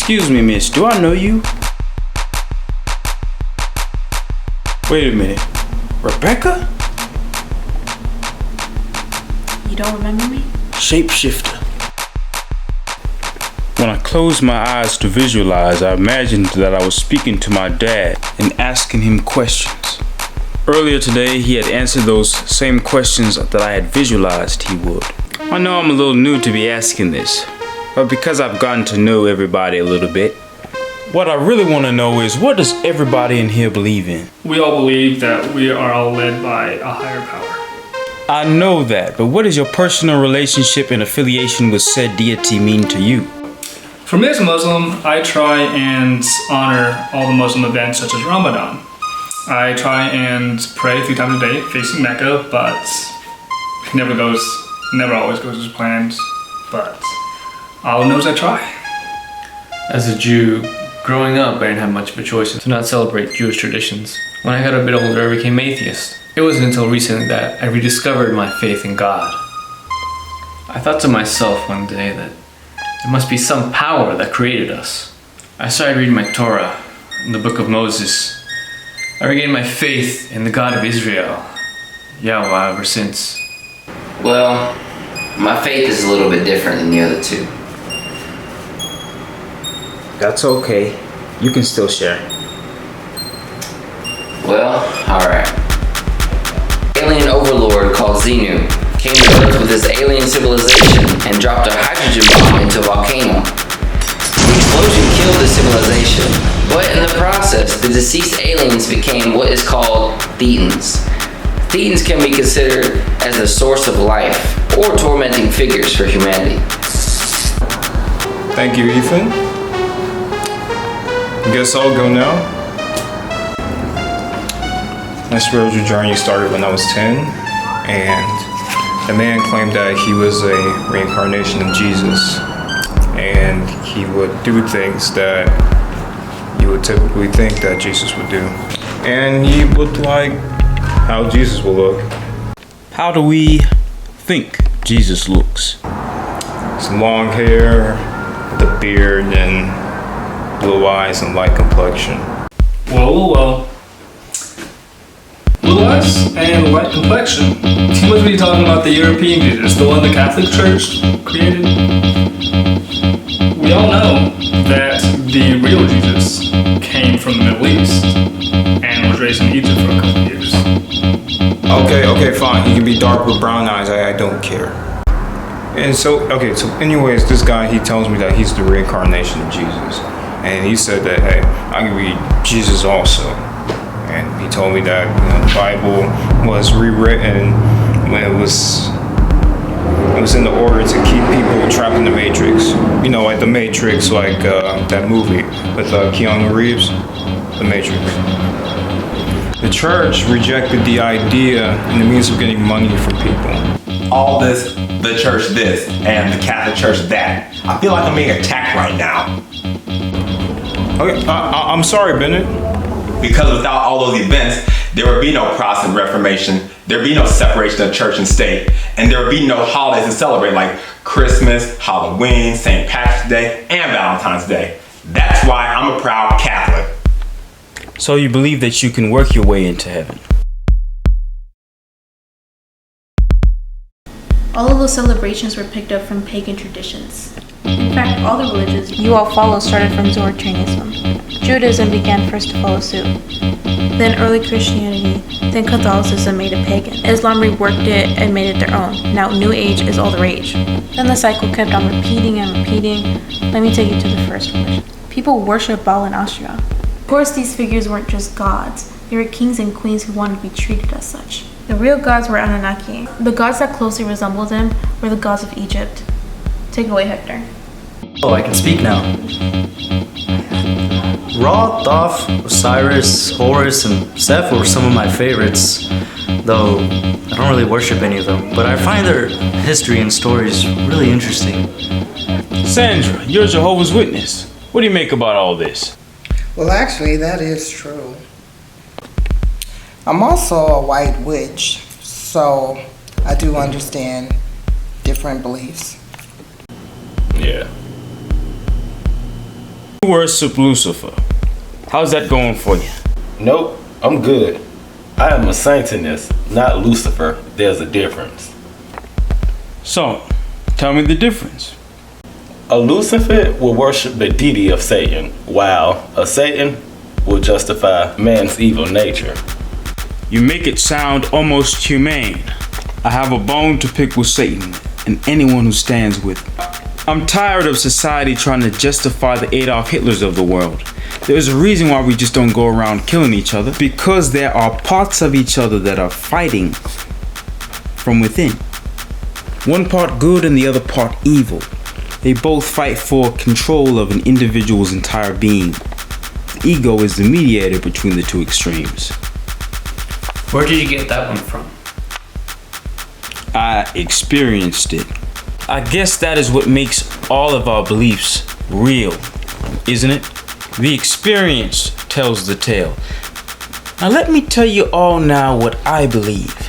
Excuse me, miss, do I know you? Wait a minute. Rebecca? You don't remember me? Shapeshifter. When I closed my eyes to visualize, I imagined that I was speaking to my dad and asking him questions. Earlier today, he had answered those same questions that I had visualized he would. I know I'm a little new to be asking this, but because I've gotten to know everybody a little bit, what I really want to know is, what does everybody in here believe in? We all believe that we are all led by a higher power. I know that, but what does your personal relationship and affiliation with said deity mean to you? For me as a Muslim, I try and honor all the Muslim events such as Ramadan. I try and pray 3 times a day facing Mecca, but it never always goes as planned, but Allah knows I try. As a Jew, growing up, I didn't have much of a choice to not celebrate Jewish traditions. When I got a bit older, I became atheist. It wasn't until recently that I rediscovered my faith in God. I thought to myself one day that there must be some power that created us. I started reading my Torah, in the book of Moses. I regained my faith in the God of Israel, Yahweh, ever since. Well, my faith is a little bit different than the other two. That's okay. You can still share. Well, alright. Alien overlord called Xenu came to Earth with his alien civilization and dropped a hydrogen bomb into a volcano. The explosion killed the civilization, but in the process, the deceased aliens became what is called Thetans. Thetans can be considered as the source of life or tormenting figures for humanity. Thank you, Ethan. Guess I'll go now. My spiritual journey started when I was 10, and the man claimed that he was a reincarnation of Jesus, and he would do things that you would typically think that Jesus would do. And he looked like how Jesus will look. How do we think Jesus looks? It's long hair, the beard, and blue eyes and light complexion. Well. Blue eyes and light complexion. You must be talking about the European Jesus, the one the Catholic Church created. We all know that the real Jesus came from the Middle East and was raised in Egypt for a couple of years. Okay, fine. He can be dark with brown eyes. I don't care. And so anyways, this guy, he tells me that he's the reincarnation of Jesus. And he said that, hey, I can be Jesus also. And he told me that the Bible was rewritten when it was in the order to keep people trapped in the Matrix. You know, like the Matrix, like that movie with Keanu Reeves, The Matrix. The church rejected the idea and the means of getting money from people. All this, the church this, and the Catholic Church that. I feel like I'm being attacked right now. Okay, I'm sorry, Bennet. Because without all those events, there would be no Protestant Reformation, there would be no separation of church and state, and there would be no holidays to celebrate like Christmas, Halloween, St. Patrick's Day, and Valentine's Day. That's why I'm a proud Catholic. So you believe that you can work your way into heaven? All of those celebrations were picked up from pagan traditions. In fact, all the religions you all follow started from Zoroastrianism. Judaism began first to follow suit. Then early Christianity, then Catholicism made it pagan. Islam reworked it and made it their own. Now New Age is all the rage. Then the cycle kept on repeating and repeating. Let me take you to the first religion. People worship Baal in Austria. Of course, these figures weren't just gods. They were kings and queens who wanted to be treated as such. The real gods were Anunnaki. The gods that closely resembled them were the gods of Egypt. Take it away, Hector. Oh, I can speak now. Ra, Thoth, Osiris, Horus, and Seth were some of my favorites, though I don't really worship any of them, but I find their history and stories really interesting. Sandra, you're Jehovah's Witness. What do you make about all this? Well, actually, that is true. I'm also a white witch, so I do understand different beliefs. Yeah. worship Lucifer. How's that going for you? Nope, I'm good. I am a Satanist, not Lucifer. There's a difference. So, tell me the difference. A Lucifer will worship the deity of Satan, while a Satan will justify man's evil nature. You make it sound almost humane. I have a bone to pick with Satan and anyone who stands with him. I'm tired of society trying to justify the Adolf Hitlers of the world. There's a reason why we just don't go around killing each other, because there are parts of each other that are fighting from within. One part good and the other part evil. They both fight for control of an individual's entire being. The ego is the mediator between the two extremes. Where did you get that one from? I experienced it. I guess that is what makes all of our beliefs real, isn't it? The experience tells the tale. Now let me tell you all now what I believe.